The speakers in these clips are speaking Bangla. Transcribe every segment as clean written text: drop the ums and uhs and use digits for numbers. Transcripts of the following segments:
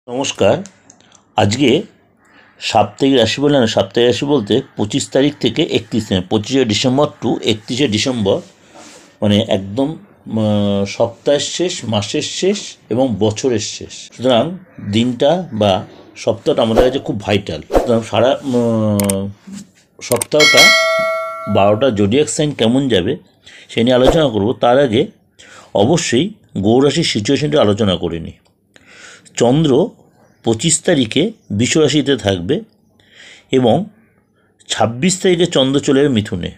নমস্কার। আজকে সাপ্তাহিক রাশি বলে না, সাপ্তাহিক রাশি বলতে 25 তারিখ থেকে 25 ডিসেম্বর টু 31 ডিসেম্বর, মানে একদম সপ্তাহের শেষ, মাসের শেষ এবং বছরের শেষ। সুতরাং দিনটা বা সপ্তাহটা আমাদের কাছে খুব ভাইটাল। সুতরাং সারা সপ্তাহটা 12টা জোডিয়াক সাইন কেমন যাবে সে নিয়ে আলোচনা করব। তার আগে অবশ্যই গৌরাশির সিচুয়েশনটা আলোচনা করে নিই। চন্দ্র 25 তারিখে বৃষ রাশিতে থাকবে এবং 26 তারিখে চন্দ্র চলে যাবে মিথুনে।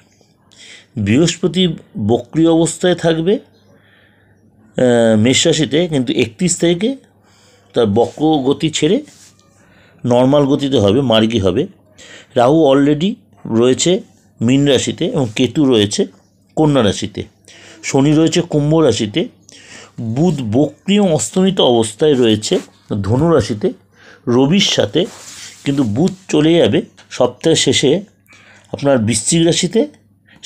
বৃহস্পতি বক্রী অবস্থায় থাকবে মেষ রাশিতে, কিন্তু 31 তারিখে তার বক্র গতি ছেড়ে নর্মাল গতিতে হবে, মার্গী হবে। রাহু অলরেডি রয়েছে মীন রাশিতে এবং কেতু রয়েছে কন্যা রাশিতে। শনি রয়েছে কুম্ভ রাশিতে। বুধ বক্রী অস্তমিত অবস্থায় রয়েছে ধনু রাশিতে রবির সাথে, কিন্তু বুধ চলে যাবে সপ্তাহের শেষে আপনার বৃশ্চিক রাশিতে।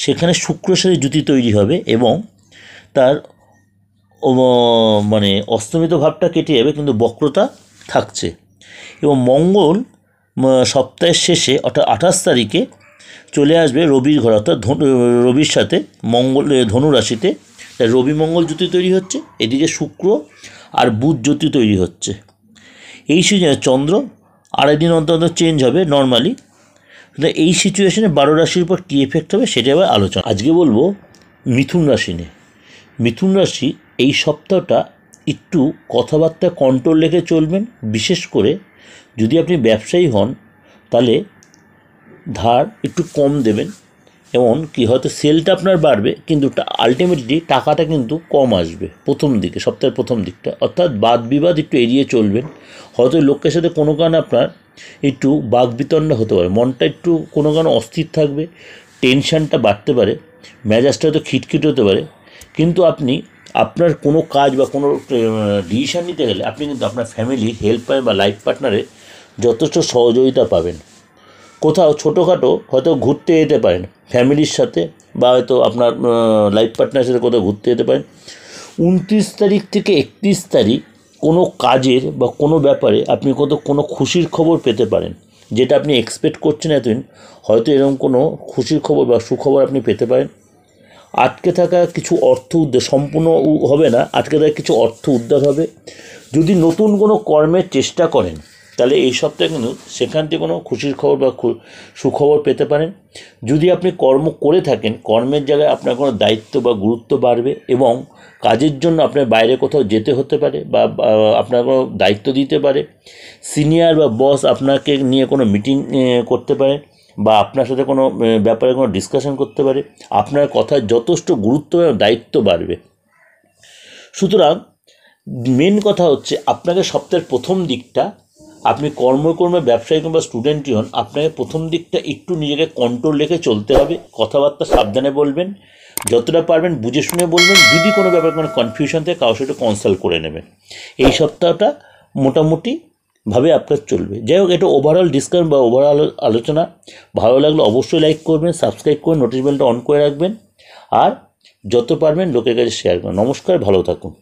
সেখানে শুক্রের সাথে জুতি তৈরি হবে এবং তার মানে অস্তমিত ভাবটা কেটে যাবে, কিন্তু বক্রতা থাকছে। এবং মঙ্গল সপ্তাহের শেষে অর্থাৎ 28 তারিখে চলে আসবে রবির ঘর, অর্থাৎ রবির সাথে মঙ্গল ধনু রাশিতে। রবি মঙ্গল জ্যোতি তৈরি হচ্ছে, এদিকে শুক্র আর বুধ জ্যোতি তৈরি হচ্ছে। এই সিজনে চন্দ্র আড়াই দিন অন্তর অন্তর চেঞ্জ হবে নর্মালি। এই সিচুয়েশনে 12 রাশির উপর কী এফেক্ট হবে সেটা আবার আলোচনা। আজকে বলবো মিথুন রাশি নিয়ে। মিথুন রাশি এই সপ্তাহটা একটু কথাবার্তা কন্ট্রোল রেখে চলবেন। বিশেষ করে যদি আপনি ব্যবসায়ী হন তাহলে ধার একটু কম দেবেন, এমন কি হয়তো সেলটা আপনার বাড়বে, কিন্তু আলটিমেটলি টাকাটা কিন্তু কম আসবে প্রথম দিকে, সপ্তাহের প্রথম দিকটা। অর্থাৎ বাদ বিবাদ একটু এড়িয়ে চলবেন। হয়তো লোকের সাথে কোনো কারণে আপনার একটু বাকবিতণ্ডা হতে পারে, মনটা একটু কোনো কারণে অস্থির থাকবে, টেনশানটা বাড়তে পারে, মেজাজটা হয়তো খিটখিট হতে পারে। কিন্তু আপনি আপনার কোনো কাজ বা কোনো ডিসিশান নিতে গেলে আপনি কিন্তু আপনার ফ্যামিলির হেল্প পাবেন বা লাইফ পার্টনারের যথেষ্ট সহযোগিতা পাবেন। কোথাও ছোটোখাটো হয়তো ঘুরতে যেতে পারেন ফ্যামিলির সাথে, বা হয়তো আপনার লাইফ পার্টনারের সাথে কোথাও ঘুরতে যেতে পারেন। 29 তারিখ থেকে 31 তারিখ কোনো কাজের বা কোনো ব্যাপারে আপনি কোনো খুশির খবর পেতে পারেন, যেটা আপনি এক্সপেক্ট করছেন এতদিন। হয়তো এরকম কোনো খুশির খবর বা সুখবর আপনি পেতে পারেন। আটকে থাকা কিছু অর্থ উদ্ধার, সম্পূর্ণ হবে না, আটকে থাকা কিছু অর্থ উদ্ধার হবে। যদি নতুন কোনো কর্মের চেষ্টা করেন তাহলে এই সপ্তাহে কিন্তু সেখান থেকে কোনো খুশির খবর বা সুখবর পেতে পারেন। যদি আপনি কর্ম করে থাকেন, কর্মের জায়গায় আপনার কোনো দায়িত্ব বা গুরুত্ব বাড়বে এবং কাজের জন্য আপনার বাইরে কোথাও যেতে হতে পারে বা আপনার কোনো দায়িত্ব দিতে পারে। সিনিয়র বা বস আপনাকে নিয়ে কোনো মিটিং করতে পারে বা আপনার সাথে কোনো ব্যাপারে কোনো ডিসকাশন করতে পারে। আপনার কথায় যথেষ্ট গুরুত্ব এবং দায়িত্ব বাড়বে। সুতরাং মেন কথা হচ্ছে আপনাকে সপ্তাহের প্রথম দিকটা, আপনি কর্মে ব্যবসায়ী কিংবা স্টুডেন্টই হন, আপনাকে প্রথম দিকটা একটু নিজেকে কন্ট্রোল রেখে চলতে হবে। কথাবার্তা সাবধানে বলবেন, যতটা পারবেন বুঝে শুনে বলবেন। যদি কোনো ব্যাপারে কোনো কনফিউশন থাকে কারোর সাথে কনসাল্ট করে নেবেন। এই সপ্তাহটা মোটামুটিভাবে আপনার চলবে। যাই হোক, এটা ওভারঅল ডিসকাশন বা ওভারঅল আলোচনা। ভালো লাগলে অবশ্যই লাইক করবেন, সাবস্ক্রাইব করবেন, নোটিফিকেশন বেলটা অন করে রাখবেন, আর যত পারবেন লোকের কাছে শেয়ার করুন। নমস্কার, ভালো থাকুন।